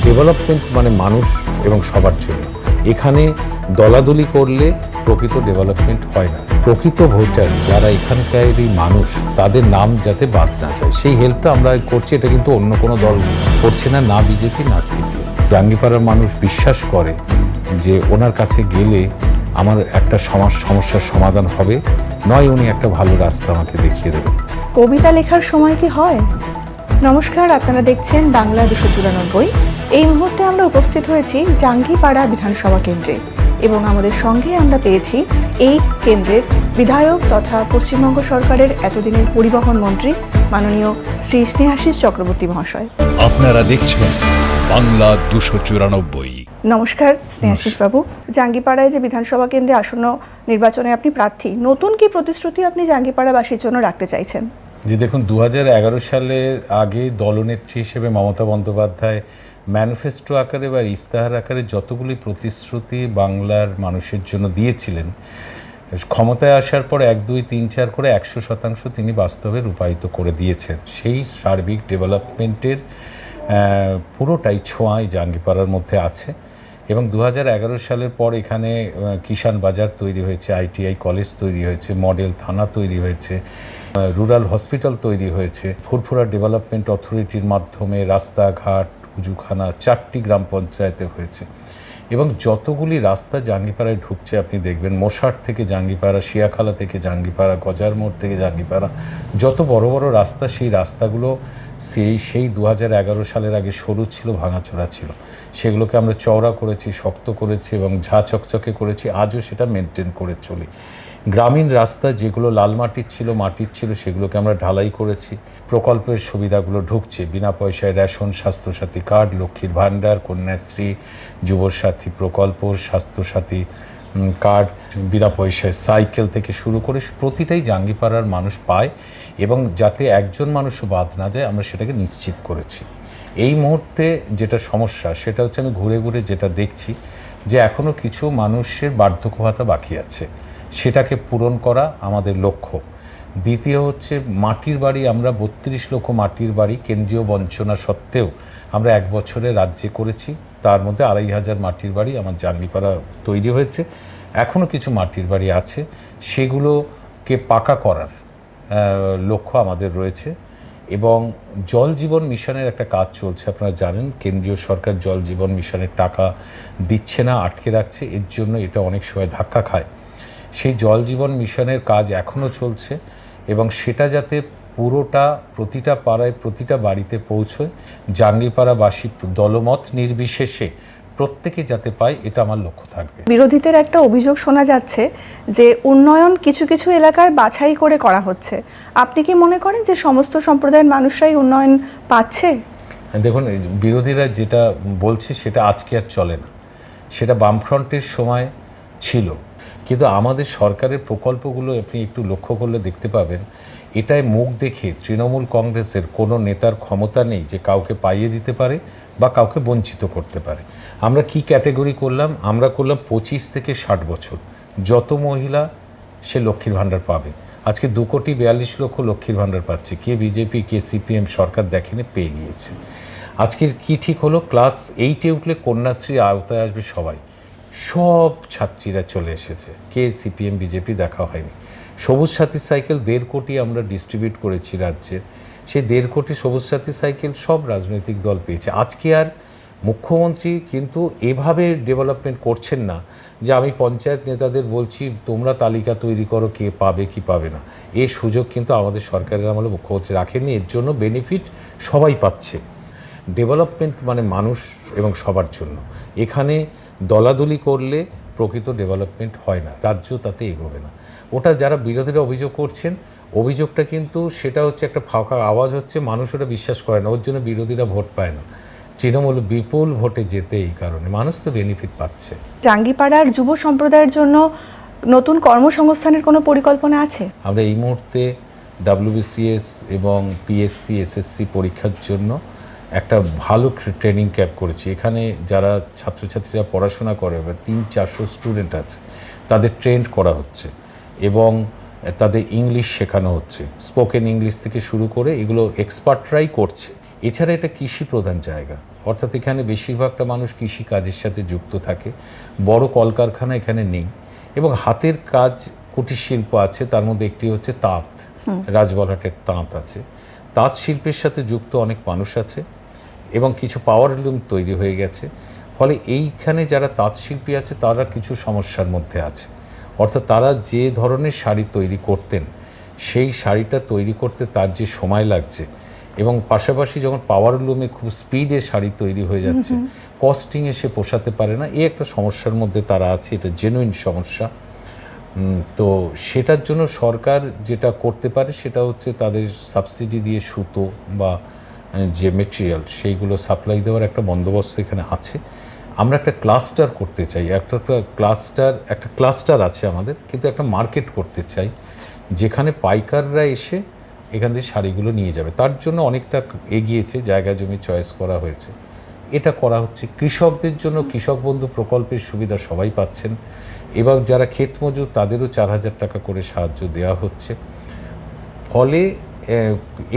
Development মানে মানুষ এবং সবার জন্য। এখানে দলাদলি করলে প্রকৃত ডেভেলপমেন্ট হয় না। প্রকৃত ভোটার যারা এখানকারই মানুষ, তাদের নাম যাতে বাদ না যায়, সেই হেল্পটা আমরা করছি। এটা কিন্তু অন্য কোনো দল করছে না, না বিজেপি না সিপিএম। জাঙ্গিপাড়ার মানুষ বিশ্বাস করে যে ওনার কাছে গেলে আমার একটা সমস্যার সমাধান হবে, নয় উনি একটা ভালো রাস্তা আমাকে দেখিয়ে দেবেন। কবিতা লেখার সময় কি হয়? নমস্কার, আপনারা দেখছেন বাংলা 294। এই মুহূর্তে আমরা উপস্থিত হয়েছি জাঙ্গিপাড়া বিধানসভা কেন্দ্রে এবং আমাদের সঙ্গে আমরা পেয়েছি এই কেন্দ্রের বিধায়ক তথা পশ্চিমবঙ্গ সরকারের এতদিনের পরিবহন মন্ত্রী মাননীয় শ্রী স্নেহাশিস চক্রবর্তী মহাশয়। আপনারা দেখছেন বাংলা 294। নমস্কার স্নেহাশিস বাবু। জাঙ্গিপাড়ায় যে বিধানসভা কেন্দ্রে আসন্ন নির্বাচনে আপনি প্রার্থী, নতুন কি প্রতিশ্রুতি আপনি জাঙ্গিপাড়াবাসীর জন্য রাখতে চাইছেন? যে দেখুন, 2011 সালের আগে দলনেত্রী হিসেবে মমতা বন্দ্যোপাধ্যায় ম্যানিফেস্টো আকারে বা ইস্তাহার আকারে যতগুলি প্রতিশ্রুতি বাংলার মানুষের জন্য দিয়েছিলেন, ক্ষমতায় আসার পর 1, 2, 3, 4 করে 100% তিনি বাস্তবে রূপায়িত করে দিয়েছেন। সেই সার্বিক ডেভেলপমেন্টের পুরোটাই ছোঁয়াই জাঙ্গিপাড়ার মধ্যে আছে। এবং 2011 সালের পর এখানে কিষাণ বাজার তৈরি হয়েছে, ITI কলেজ তৈরি হয়েছে, মডেল থানা তৈরি হয়েছে, রুরাল হসপিটাল তৈরি হয়েছে, ফুরফুরা ডেভেলপমেন্ট অথরিটির মাধ্যমে রাস্তাঘাট, উজুখানা 4টি গ্রাম পঞ্চায়েতে হয়েছে। এবং যতগুলি রাস্তা জাঙ্গিপাড়ায় ঢুকছে আপনি দেখবেন, মোশাট থেকে জাঙ্গিপাড়া, শিয়াখালা থেকে জাঙ্গিপাড়া, গজার মোড় থেকে জাঙ্গিপাড়া, যত বড় বড় রাস্তা, সেই রাস্তাগুলো সেই 2011 সালের আগে সরু ছিল, ভাঙাচোরা ছিল। সেগুলোকে আমরা চওড়া করেছি, শক্ত করেছি এবং ঝাঁ চকচকে করেছি। আজও সেটা মেনটেন করে চলি। গ্রামীণ রাস্তা যেগুলো লাল মাটির ছিল, সেগুলোকে আমরা ঢালাই করেছি। প্রকল্পের সুবিধাগুলো ঢুকছে বিনা পয়সায়, রেশন, স্বাস্থ্যসাথী কার্ড, লক্ষ্মীর ভাণ্ডার, কন্যাশ্রী, যুবসাথী প্রকল্প, স্বাস্থ্যসাথী কার্ড, বিনা পয়সায় সাইকেল থেকে শুরু করে প্রতিটাই জাঙ্গিপাড়ার মানুষ পায়। এবং যাতে একজন মানুষও বাদ না যায়, আমরা সেটাকে নিশ্চিত করেছি। এই মুহূর্তে যেটা সমস্যা, সেটা হচ্ছে আমি ঘুরে ঘুরে যেটা দেখছি যে এখনও কিছু মানুষের বার্ধক্য ভাতা বাকি আছে, সেটাকে পূরণ করা আমাদের লক্ষ্য। দ্বিতীয় হচ্ছে মাটির বাড়ি, আমরা 32 লক্ষ মাটির বাড়ি কেন্দ্রীয় বঞ্চনা সত্ত্বেও আমরা 1 বছরে রাজ্যে করেছি। তার মধ্যে 2500 মাটির বাড়ি আমার জাঙ্গিপাড়া তৈরি হয়েছে। এখনও কিছু মাটির বাড়ি আছে, সেগুলোকে পাকা করার লক্ষ্য আমাদের রয়েছে। এবং জল জীবন মিশনের একটা কাজ চলছে, আপনারা জানেন কেন্দ্রীয় সরকার জল জীবন মিশনের টাকা দিচ্ছে না, আটকে রাখছে। এর জন্য এটা অনেক সময় ধাক্কা খায়। সেই জল জীবন মিশনের কাজ এখনও চলছে এবং সেটা যাতে পুরোটা প্রতিটা পাড়ায়, প্রতিটা বাড়িতে পৌঁছয়, জাঙ্গিপাড়াবাসী দলমত নির্বিশেষে প্রত্যেকে যাতে পায়, এটা আমার লক্ষ্য থাকবে। বিরোধীদের একটা অভিযোগ শোনা যাচ্ছে যে উন্নয়ন কিছু কিছু এলাকায় বাছাই করে করা হচ্ছে। আপনি কি মনে করেন যে সমস্ত সম্প্রদায়ের মানুষরাই উন্নয়ন পাচ্ছে? দেখুন, বিরোধীরা যেটা বলছে সেটা আজকে আর চলে না, সেটা বামফ্রন্টের সময় ছিল। কিন্তু আমাদের সরকারের প্রকল্পগুলো আপনি একটু লক্ষ্য করলে দেখতে পাবেন, এটাই মুখ দেখে তৃণমূল কংগ্রেসের কোনো নেতার ক্ষমতা নেই যে কাউকে পাইয়ে দিতে পারে বা কাউকে বঞ্চিত করতে পারে। আমরা কি ক্যাটেগরি করলাম? আমরা করলাম 25 থেকে 60 বছর যত মহিলা সে লক্ষ্মীর ভাণ্ডার পাবে। আজকে 2,42,00,000 লক্ষ্মীর ভাণ্ডার পাচ্ছে। কে বিজেপি, কে সিপিএম সরকার দেখেনি, পেয়ে গিয়েছে। আজকের কি ঠিক হলো? ক্লাস 8-এ উঠলে কন্যাশ্রীর আওতায় আসবে সবাই। সব ছাত্রীরা চলে এসেছে। কে সিপিএম বিজেপি দেখা হয়নি। সবুজ সাথী সাইকেল 1.5 কোটি আমরা ডিস্ট্রিবিউট করেছি রাজ্যে। সেই 1.5 কোটি সবুজ সাথী সাইকেল সব রাজনৈতিক দল পেয়েছে। আজকে আর মুখ্যমন্ত্রী কিন্তু এভাবে ডেভেলপমেন্ট করছেন না যে আমি পঞ্চায়েত নেতাদের বলছি তোমরা তালিকা তৈরি করো কে পাবে কি পাবে না। এই সুযোগ কিন্তু আমাদের সরকারের আমলে মুখ্যমন্ত্রী রাখেননি। এর জন্য বেনিফিট সবাই পাচ্ছে। ডেভেলপমেন্ট মানে মানুষ এবং সবার জন্য। এখানে দলাদলি করলে প্রকৃত ডেভেলপমেন্ট হয় না, রাজ্য তাতে এগোবে না। ওটা যারা বিরোধীরা অভিযোগ করছেন, অভিযোগটা কিন্তু সেটা হচ্ছে একটা ফাঁকা আওয়াজ হচ্ছে, মানুষ ওটা বিশ্বাস করে না, ওর জন্য বিরোধীরা ভোট পায় না। তৃণমূল বিপুল ভোটে যেতে এই কারণে, মানুষ তো বেনিফিট পাচ্ছে। জাঙ্গিপাড়ার যুব সম্প্রদায়ের জন্য নতুন কর্মসংস্থানের কোনো পরিকল্পনা আছে? আমরা এই মুহূর্তে WBCS এবং PSC SSC পরীক্ষার জন্য একটা ভালো ট্রেনিং ক্যাম্প করেছি। এখানে যারা ছাত্রছাত্রীরা পড়াশোনা করে, 300-400 স্টুডেন্ট আছে, তাদের ট্রেন্ড করা হচ্ছে এবং তাদের ইংলিশ শেখানো হচ্ছে। স্পোকেন ইংলিশ থেকে শুরু করে এগুলো এক্সপার্টরাই করছে। এছাড়া এটা কৃষি প্রধান জায়গা, অর্থাৎ এখানে বেশিরভাগটা মানুষ কৃষি কাজের সাথে যুক্ত থাকে, বড় কলকারখানা এখানে নেই, এবং হাতের কাজ কুটির শিল্প আছে। তার মধ্যে একটি হচ্ছে তাঁত, রাজবলহাটের তাঁত আছে, তাঁত শিল্পের সাথে যুক্ত অনেক মানুষ আছে, এবং কিছু পাওয়ার লুম তৈরি হয়ে গেছে। ফলে এইখানে যারা তাঁত শিল্পী আছে তারা কিছু সমস্যার মধ্যে আছে। অর্থাৎ তারা যে ধরনের শাড়ি তৈরি করতেন, সেই শাড়িটা তৈরি করতে তার যে সময় লাগছে, এবং পাশাপাশি যখন পাওয়ার লুমে খুব স্পিডে শাড়ি তৈরি হয়ে যাচ্ছে, কস্টিংয়ে সে পোষাতে পারে না, এই একটা সমস্যার মধ্যে তারা আছে। এটা জেনুইন সমস্যা। তো সেটার জন্য সরকার যেটা করতে পারে সেটা হচ্ছে তাদের সাবসিডি দিয়ে সুতো বা যে মেটেরিয়াল সেইগুলো সাপ্লাই দেওয়ার একটা বন্দোবস্ত এখানে আছে। আমরা একটা ক্লাস্টার করতে চাই, একটা ক্লাস্টার আছে আমাদের, কিন্তু একটা মার্কেট করতে চাই যেখানে পাইকাররা এসে এখান থেকে শাড়িগুলো নিয়ে যাবে। তার জন্য অনেকটা এগিয়েছে, জায়গা জমি চয়েস করা হয়েছে, এটা করা হচ্ছে। কৃষকদের জন্য কৃষক বন্ধু প্রকল্পের সুবিধা সবাই পাচ্ছেন, এবং যারা ক্ষেত মজুর তাদেরও 4,000 টাকা করে সাহায্য দেওয়া হচ্ছে। ফলে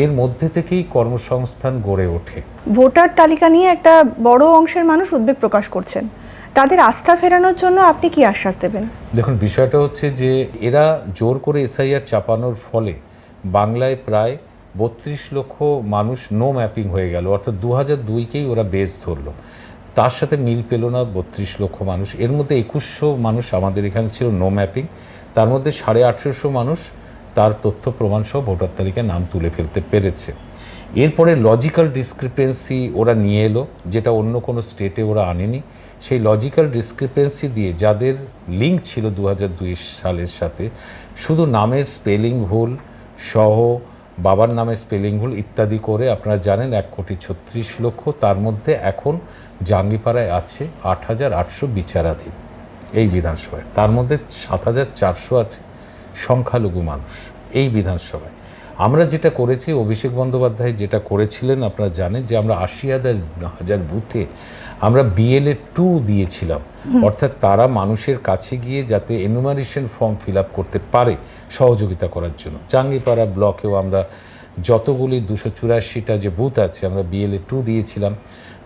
এর মধ্যে থেকেই কর্মসংস্থান গড়ে ওঠে। ভোটার তালিকা নিয়ে একটা বড় অংশের মানুষ উদ্বেগ প্রকাশ করছেন, তাদের আস্থা ফেরানোর জন্য আপনি কি আশ্বাস দেবেন? দেখুন, বিষয়টা হচ্ছে যে এরা জোর করে এসআইআর চাপানোর ফলে বাংলায় প্রায় 32 লক্ষ মানুষ নো ম্যাপিং হয়ে গেল। অর্থাৎ 2002কেই ওরা বেস ধরলো, তার সাথে মিল পেল না 32 লক্ষ মানুষ। এর মধ্যে 2100 মানুষ আমাদের এখানে ছিল নো ম্যাপিং, তার মধ্যে 1850 মানুষ তার তথ্য প্রমাণ সহ ভোটার তালিকায় নাম তুলে ফেলতে পেরেছে। এরপরে লজিক্যাল ডিসক্রিপেন্সি ওরা নিয়ে এলো, যেটা অন্য কোনো স্টেটে ওরা আনেনি। সেই লজিক্যাল ডিসক্রিপেন্সি দিয়ে যাদের লিঙ্ক ছিল 2002 সালের সাথে, শুধু নামের স্পেলিং ভুল সহ, বাবার নামের স্পেলিং ভুল ইত্যাদি করে, আপনারা জানেন 1,36,00,000, তার মধ্যে এখন জাঙ্গিপাড়ায় আছে 8,800 বিচারাধীন এই বিধানসভায়, তার মধ্যে 7,400 আছে সংখ্যালঘু মানুষ এই বিধানসভায়। আমরা যেটা করেছি, অভিষেক বন্দ্যোপাধ্যায় যেটা করেছিলেন আপনারা জানেন, যে আমরা 80,000 বুথে আমরা BLA 2 দিয়েছিলাম, অর্থাৎ তারা মানুষের কাছে গিয়ে যাতে এনুমারেশন ফর্ম ফিল আপ করতে পারে সহযোগিতা করার জন্য। জাঙ্গিপাড়া ব্লকেও আমরা যতগুলি 284টা যে বুথ আছে আমরা BLA 2 দিয়েছিলাম,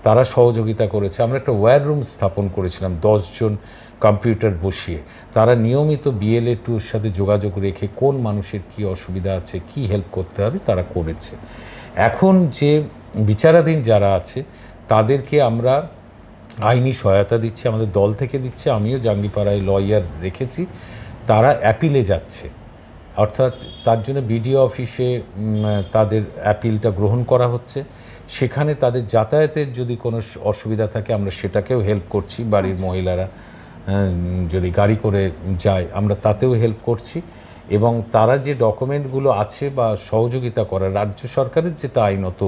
তারা সহযোগিতা করেছে। আমরা একটা ওয়্যার রুম স্থাপন করেছিলাম 10 জন কম্পিউটার বসিয়ে, তারা নিয়মিত BLA 2-র সাথে যোগাযোগ রেখে কোন মানুষের কি অসুবিধা আছে, কি হেল্প করতে হবে তারা করেছে। এখন যে বিচারাধীন যারা আছে তাদেরকে আমরা আইনি সহায়তা দিচ্ছি, আমাদের দল থেকে দিচ্ছে, আমিও জাঙ্গিপাড়ায় লয়ার রেখেছি, তারা অ্যাপিলে যাচ্ছে। অর্থাৎ তার জন্য BDO অফিসে তাদের অ্যাপিলটা গ্রহণ করা হচ্ছে, সেখানে তাদের যাতায়াতের যদি কোনো অসুবিধা থাকে আমরা সেটাকেও হেল্প করছি। বাড়ির মহিলারা যদি গাড়ি করে যায় আমরা তাতেও হেল্প করছি, এবং তারা যে ডকুমেন্টগুলো আছে বা সহযোগিতা করা, রাজ্য সরকারের যেটা আইনত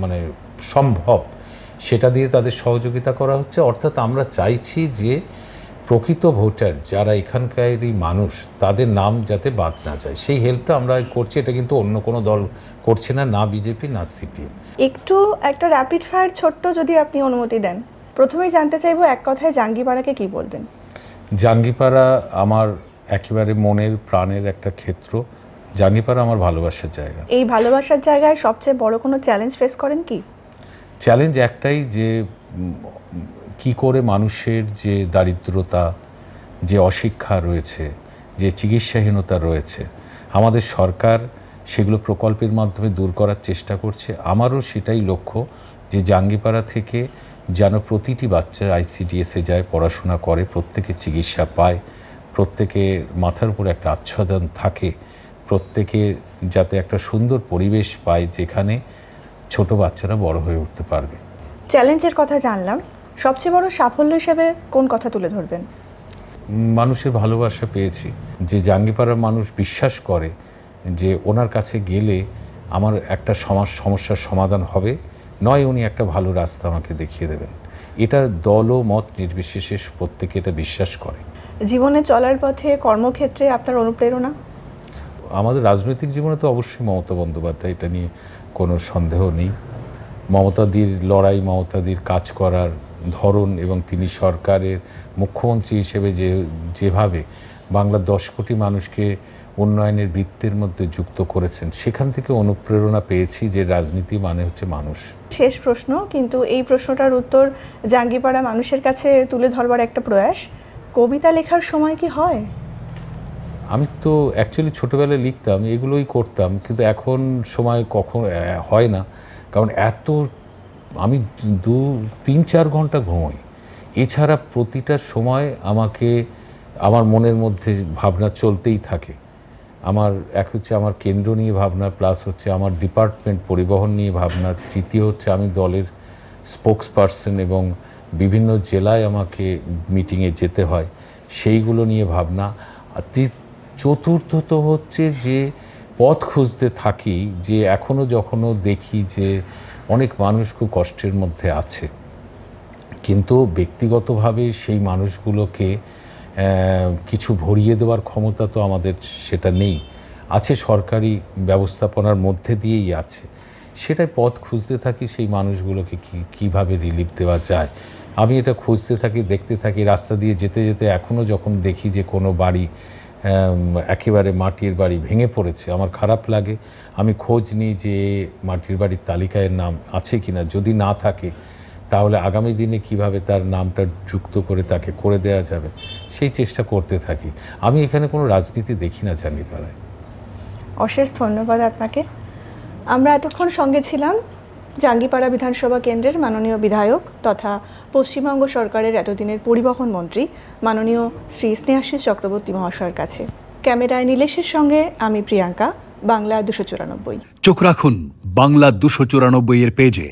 মানে সম্ভব সেটা দিয়ে তাদের সহযোগিতা করা হচ্ছে। অর্থাৎ আমরা চাইছি যে প্রকৃত ভোটার যারা এখানকারই মানুষ তাদের নাম যাতে বাদ না যায়, সেই হেল্পটা আমরা করছি। এটা কিন্তু অন্য কোনো দল করছে না, না বিজেপি না CPM। একটু একটা র্যাপিড ফায়ার ছোট্ট যদি আপনি অনুমতি দেন, প্রথমেই জানতে চাইবো এক কথায় জাঙ্গিপাড়াকে কি বলবেন? জাঙ্গিপাড়া আমার একেবারে মনের প্রাণের একটা ক্ষেত্র। জাঙ্গিপাড়া আমার ভালোবাসার জায়গা। এই ভালোবাসার জায়গায় সবচেয়ে বড় কোনো চ্যালেঞ্জ ফেস করেন কি? চ্যালেঞ্জ একটাই, যে কি করে মানুষের যে দারিদ্রতা, যে অশিক্ষা রয়েছে, যে চিকিৎসাহীনতা রয়েছে, আমাদের সরকার সেগুলো প্রকল্পের মাধ্যমে দূর করার চেষ্টা করছে। আমারও সেটাই লক্ষ্য, যে জাঙ্গিপাড়া থেকে যেন প্রতিটি বাচ্চা ICDS-এ যায়, পড়াশোনা করে, প্রত্যেকে চিকিৎসা পায়, প্রত্যেকে মাথার উপর একটা আচ্ছাদন থাকে, প্রত্যেকে যাতে একটা সুন্দর পরিবেশ পায় যেখানে ছোট বাচ্চারা বড় হয়ে উঠতে পারবে। চ্যালেঞ্জের কথা জানলাম, সবচেয়ে বড় সাফল্য হিসেবে কোন কথা তুলে ধরবেন? মানুষের ভালোবাসা পেয়েছি, যে জাঙ্গিপাড়ার মানুষ বিশ্বাস করে যে ওনার কাছে গেলে আমার একটা সমস্যার সমাধান হবে, নয় উনি একটা ভালো রাস্তা আমাকে দেখিয়ে দেবেন। এটা দল ও মত নির্বিশেষে প্রত্যেকে এটা বিশ্বাস করে। জীবনে চলার পথে কর্মক্ষেত্রে আপনার অনুপ্রেরণা? আমাদের রাজনৈতিক জীবনে তো অবশ্যই মমতা বন্দ্যোপাধ্যায়, এটা নিয়ে কোনো সন্দেহ নেই। মমতাদির লড়াই, মমতাদির কাজ করার ধরন, এবং তিনি সরকারের মুখ্যমন্ত্রী হিসেবে যেভাবে বাংলার 10 কোটি মানুষকে উন্নয়নের বৃত্তের মধ্যে যুক্ত করেছেন, সেখান থেকে অনুপ্রেরণা পেয়েছি যে রাজনীতি মানে হচ্ছে মানুষ। শেষ প্রশ্ন, কিন্তু এই প্রশ্নটার উত্তর জাঙ্গিপাড়া মানুষের কাছে তুলে ধরবার একটা প্রয়াস। কবিতা লেখার সময় কি হয়? আমি তো অ্যাকচুয়ালি ছোটোবেলায় লিখতাম, এগুলোই করতাম, কিন্তু এখন সময় কখন হয় না, কারণ আমি 2-3-4 ঘন্টা ঘুমোই। এছাড়া প্রতিটা সময় আমার মনের মধ্যে ভাবনা চলতেই থাকে। এক হচ্ছে আমার কেন্দ্র নিয়ে ভাবনা, প্লাস হচ্ছে আমার ডিপার্টমেন্ট পরিবহন নিয়ে ভাবনা, তৃতীয় হচ্ছে আমি দলের স্পোকস পারসন এবং বিভিন্ন জেলায় আমাকে মিটিংয়ে যেতে হয়, সেইগুলো নিয়ে ভাবনা। আর চতুর্থত হচ্ছে যে পথ খুঁজতে থাকি, যে যখনও দেখি যে অনেক মানুষ খুব কষ্টের মধ্যে আছে, কিন্তু ব্যক্তিগতভাবে সেই মানুষগুলোকে কিছু ভরিয়ে দেওয়ার ক্ষমতা তো আমাদের সেটা নেই, আছে সরকারি ব্যবস্থাপনার মধ্যে দিয়েই আছে। সেটাই পথ খুঁজতে থাকি, সেই মানুষগুলোকে কীভাবে রিলিফ দেওয়া যায়। আমি এটা খুঁজতে থাকি, দেখতে থাকি। রাস্তা দিয়ে যেতে যেতে এখনও যখন দেখি যে কোনো বাড়ি একেবারে মাটির বাড়ি ভেঙে পড়েছে, আমার খারাপ লাগে। আমি খোঁজ নিই যে মাটির বাড়ির তালিকায় নাম আছে কিনা, যদি না থাকে তাহলে আগামী দিনে কিভাবে তার নামটা যুক্ত করে তাকে করে দেওয়া যাবে, সেই চেষ্টা করতে থাকি। আমি এখানে কোনো রাজনীতি দেখি না জাঙ্গিপাড়ায়। অশেষ ধন্যবাদ আপনাকে। আমরা এতক্ষণ সঙ্গে ছিলাম জাঙ্গিপাড়া বিধানসভা কেন্দ্রের মাননীয় বিধায়ক তথা পশ্চিমবঙ্গ সরকারের এতদিনের পরিবহন মন্ত্রী মাননীয় শ্রী স্নেহাশিস চক্রবর্তী মহাশয়ের কাছে। ক্যামেরায় নীলেশের সঙ্গে আমি প্রিয়াঙ্কা, বাংলা 294। চোখ রাখুন বাংলা 294 এর পেজে।